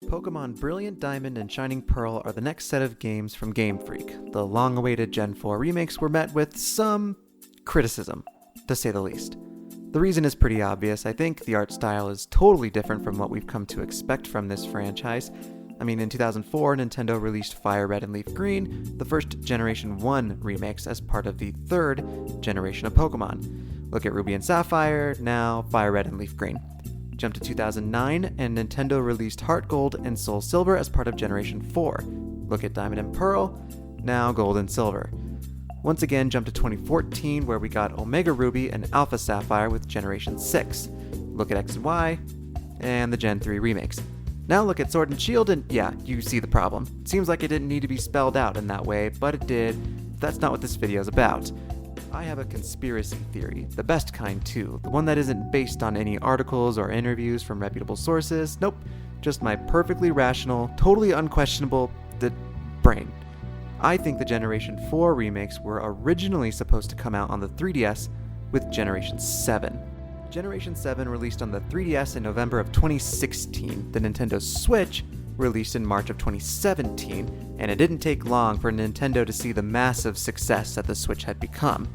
Pokemon Brilliant Diamond and Shining Pearl are the next set of games from Game Freak. The long-awaited Gen 4 remakes were met with some criticism, to say the least. The reason is pretty obvious. I think the art style is totally different from what we've come to expect from this franchise. I mean, in 2004, Nintendo released Fire Red and Leaf Green, the first Generation 1 remakes as part of the third generation of Pokemon. Look at Ruby and Sapphire, now Fire Red and Leaf Green. Jump to 2009, and Nintendo released Heart Gold and Soul Silver as part of Generation 4. Look at Diamond and Pearl, now Gold and Silver. Once again, jump to 2014, where we got Omega Ruby and Alpha Sapphire with Generation 6. Look at X and Y, and the Gen 3 remakes. Now look at Sword and Shield, and yeah, you see the problem. It seems like it didn't need to be spelled out in that way, but it did. That's not what this video is about. I have a conspiracy theory, the best kind too, the one that isn't based on any articles or interviews from reputable sources. Nope, just my perfectly rational, totally unquestionable brain. I think the Generation 4 remakes were originally supposed to come out on the 3DS with Generation 7. Generation 7 released on the 3DS in November of 2016. The Nintendo Switch released in March of 2017, and it didn't take long for Nintendo to see the massive success that the Switch had become.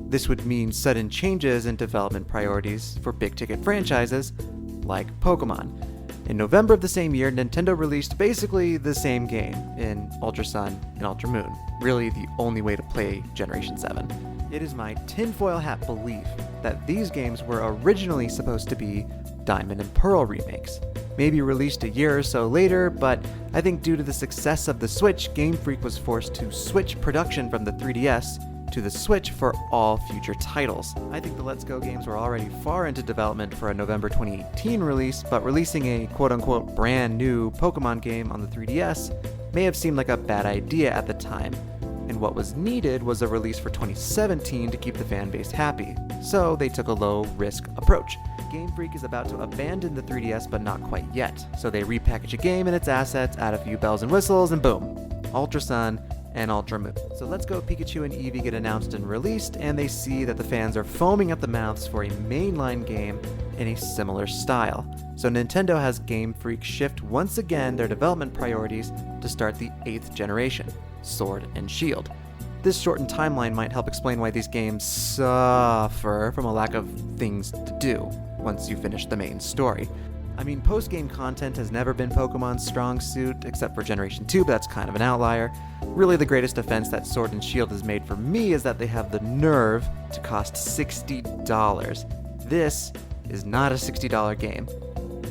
This would mean sudden changes in development priorities for big-ticket franchises like Pokemon. In November of the same year, Nintendo released basically the same game in Ultra Sun and Ultra Moon, really the only way to play Generation 7. It is my tinfoil hat belief that these games were originally supposed to be Diamond and Pearl remakes, maybe released a year or so later, but I think due to the success of the Switch, Game Freak was forced to switch production from the 3DS to the Switch for all future titles. I think the Let's Go games were already far into development for a November 2018 release, but releasing a quote-unquote brand new Pokemon game on the 3DS may have seemed like a bad idea at the time, and what was needed was a release for 2017 to keep the fan base happy, so they took a low-risk approach. Game Freak is about to abandon the 3DS, but not quite yet, so they repackage a game and its assets, add a few bells and whistles, and boom, Ultra Sun and Ultra Moon. So Let's Go Pikachu and Eevee get announced and released, and they see that the fans are foaming at the mouths for a mainline game in a similar style. So Nintendo has Game Freak shift once again their development priorities to start the 8th generation, Sword and Shield. This shortened timeline might help explain why these games suffer from a lack of things to do once you finish the main story. I mean, post-game content has never been Pokemon's strong suit, except for Generation 2, but that's kind of an outlier. Really, the greatest offense that Sword and Shield has made for me is that they have the nerve to cost $60. This is not a $60 game.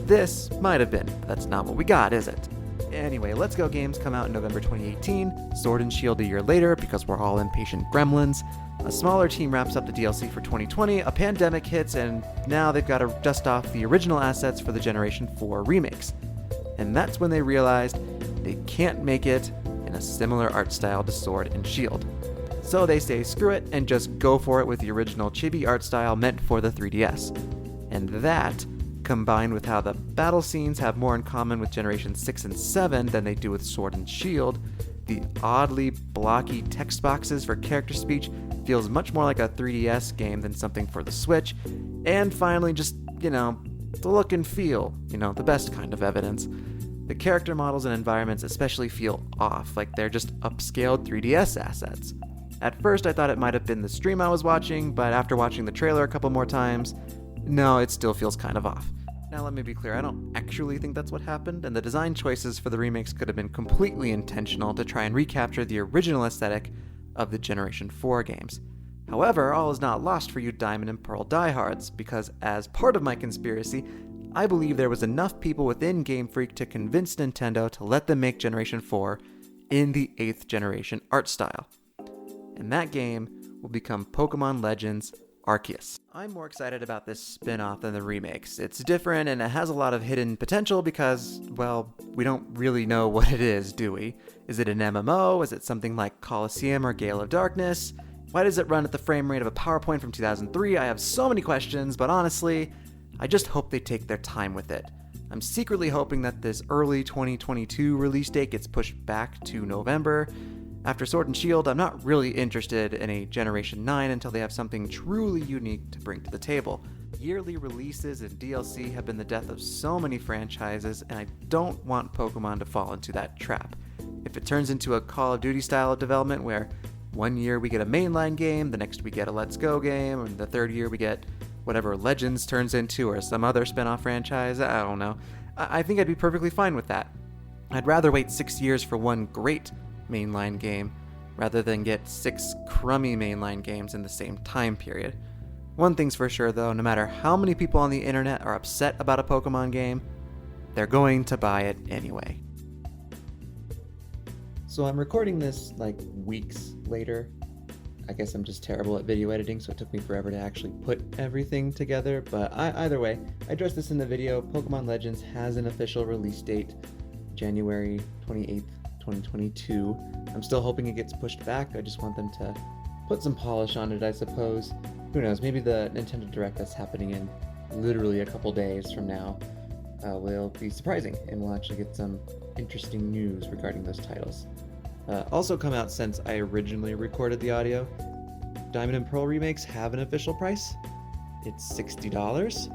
This might have been, but that's not what we got, is it? Anyway, Let's Go games come out in November 2018, Sword and Shield a year later because we're all impatient gremlins. A smaller team wraps up the DLC for 2020, a pandemic hits, and now they've got to dust off the original assets for the Generation 4 remakes. And that's when they realized they can't make it in a similar art style to Sword and Shield. So they say screw it and just go for it with the original chibi art style meant for the 3DS. And that, combined with how the battle scenes have more in common with Generation 6 and 7 than they do with Sword and Shield, the oddly blocky text boxes for character speech feels much more like a 3DS game than something for the Switch, and finally just, the look and feel, the best kind of evidence. The character models and environments especially feel off, like they're just upscaled 3DS assets. At first I thought it might have been the stream I was watching, but after watching the trailer a couple more times, no, it still feels kind of off. Now let me be clear, I don't actually think that's what happened, and the design choices for the remakes could have been completely intentional to try and recapture the original aesthetic of the Generation 4 games. However, all is not lost for you Diamond and Pearl diehards, because as part of my conspiracy, I believe there was enough people within Game Freak to convince Nintendo to let them make Generation 4 in the 8th generation art style. And that game will become Pokemon Legends Arceus. I'm more excited about this spin-off than the remakes. It's different and it has a lot of hidden potential because, well, we don't really know what it is, do we? Is it an MMO? Is it something like Colosseum or Gale of Darkness? Why does it run at the frame rate of a PowerPoint from 2003? I have so many questions, but honestly, I just hope they take their time with it. I'm secretly hoping that this early 2022 release date gets pushed back to November. After Sword and Shield, I'm not really interested in a Generation 9 until they have something truly unique to bring to the table. Yearly releases and DLC have been the death of so many franchises, and I don't want Pokemon to fall into that trap. If it turns into a Call of Duty style of development where one year we get a mainline game, the next we get a Let's Go game, and the third year we get whatever Legends turns into or some other spin-off franchise, I don't know. I think I'd be perfectly fine with that. I'd rather wait 6 years for one great mainline game rather than get 6 crummy mainline games in the same time period. One thing's for sure though, no matter how many people on the internet are upset about a Pokemon game, they're going to buy it anyway. So I'm recording this like weeks later. I guess I'm just terrible at video editing, so it took me forever to actually put everything together, but either way, I addressed this in the video. Pokemon Legends has an official release date, January 28th, 2022. I'm still hoping it gets pushed back. I just want them to put some polish on it, I suppose. Who knows, maybe the Nintendo Direct that's happening in literally a couple days from now will be surprising, and we'll actually get some interesting news regarding those titles. Also come out since I originally recorded the audio, Diamond and Pearl remakes have an official price. It's $60,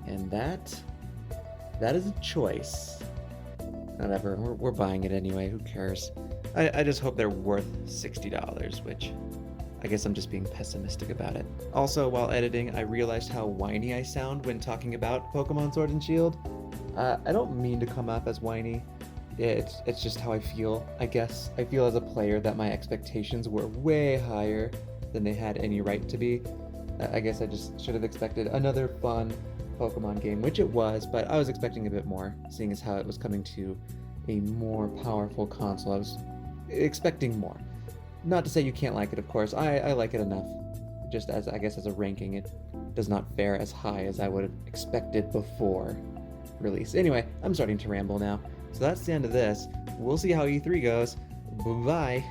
and that is a choice. Whatever, we're buying it anyway, who cares? I just hope they're worth $60, which I guess I'm just being pessimistic about it. Also, while editing, I realized how whiny I sound when talking about Pokemon Sword and Shield. I don't mean to come off as whiny. It's just how I feel, I guess. I feel as a player that my expectations were way higher than they had any right to be. I guess I just should have expected another fun Pokemon game, which it was, but I was expecting a bit more, seeing as how it was coming to a more powerful console. I was expecting more. Not to say you can't like it, of course. I like it enough. Just as, I guess, as a ranking, it does not fare as high as I would have expected before release. Anyway, I'm starting to ramble now. So that's the end of this. We'll see how E3 goes. Bye-bye.